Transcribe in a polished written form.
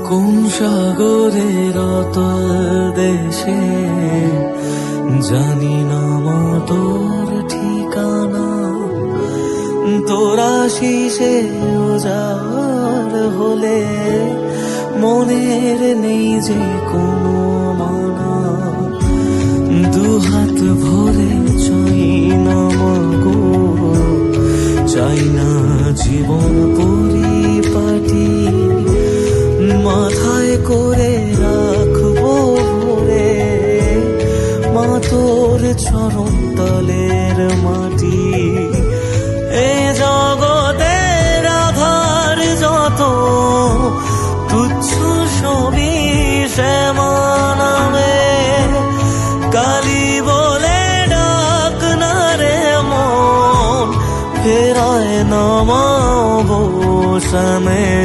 কোন সাগরের অতল দেশে জানি না মা তোর ঠিকানা। তোরা শীষে উজাড় হলে মনের নেই যে কোনো মানা। দুহাত ভরে চাই না মাগো, চাই না জীবন পরিপাটি। মাথায় করে রাখবো ভরে মা তোর চরণ তলের মাটি। এ জগতের আধার যত তুচ্ছ সবই শ্যামানামে। কালী বলে ডাক না রে মন, ফেরায় না মা বসামে।